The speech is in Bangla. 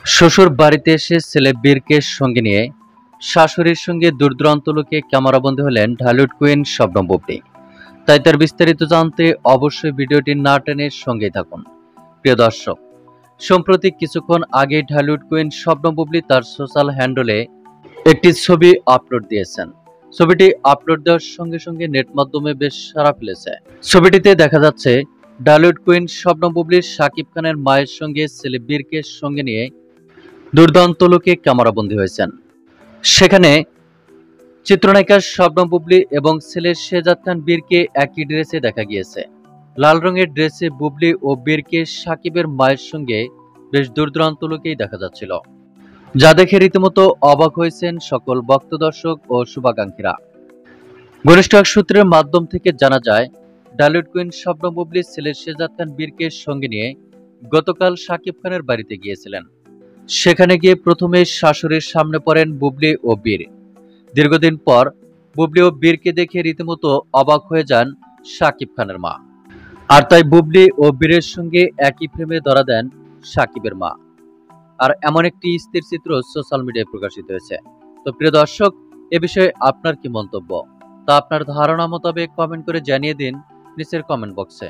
শ্বশুর বাড়িতে এসে ছেলে বীরকে সঙ্গে নিয়ে শাশুড়ির সঙ্গে দূর-দূরান্ত লোকে ক্যামেরাবন্দী হলেন ঢালিউড কুইন শবনম বুবলী। তাই তার বিস্তারিত জানতে অবশ্যই ভিডিওটি না টেনে সঙ্গেই থাকুন। প্রিয় দর্শক, সম্প্রতি কিছুক্ষণ আগে ঢালিউড কুইন শবনম বুবলী তার সোশ্যাল হ্যান্ডলে একটি ছবি আপলোড দিয়েছেন। ছবিটি আপলোড দেওয়ার সঙ্গে সঙ্গে নেট মাধ্যমে বেশ সাড়া ফেলেছে। ছবিটিতে দেখা যাচ্ছে ঢালিউড কুইন শবনম বুবলী শাকিব খানের মায়ের সঙ্গে ছেলে বীরকে সঙ্গে নিয়ে দুর্দান্ত লোকে ক্যামেরাবন্দী হয়েছেন। সেখানে চিত্রনায়িকা শবনম বুবলী এবং ছেলে শেহজাদ খান বীরকে একই ড্রেসে দেখা গিয়েছে। লাল রঙের ড্রেসে বুবলী ও বীরকে সাকিবের মায়ের সঙ্গে বেশ দূর-দূরান্ত লোকেই দেখা যাচ্ছিল, যা দেখে রীতিমতো অবাক হয়েছেন সকল ভক্ত দর্শক ও শুভাকাঙ্ক্ষীরা। ঘনিষ্ঠ এক সূত্রের মাধ্যম থেকে জানা যায়, ঢালিউড কুইন শবনম বুবলী ছেলে শেহজাদ খান বীরকে সঙ্গে নিয়ে গতকাল সাকিব খানের বাড়িতে গিয়েছিলেন। সেখানে গিয়ে প্রথমে শাশুড়ির সামনে পড়েন বুবলী ও বীর। দীর্ঘদিন পর বুবলী ও বীরকে দেখে রীতিমতো অবাক হয়ে যান সাকিব খানের মা। আর তাই বুবলী ও বীরের সঙ্গে একই ফ্রেমে ধরা দেন সাকিবের মা। আর এমন একটি স্থির চিত্র সোশ্যাল মিডিয়ায় প্রকাশিত হয়েছে। তো প্রিয় দর্শক, এ বিষয়ে আপনার কি মন্তব্য তা আপনার ধারণা মোতাবেক কমেন্ট করে জানিয়ে দিন নিচের কমেন্ট বক্সে।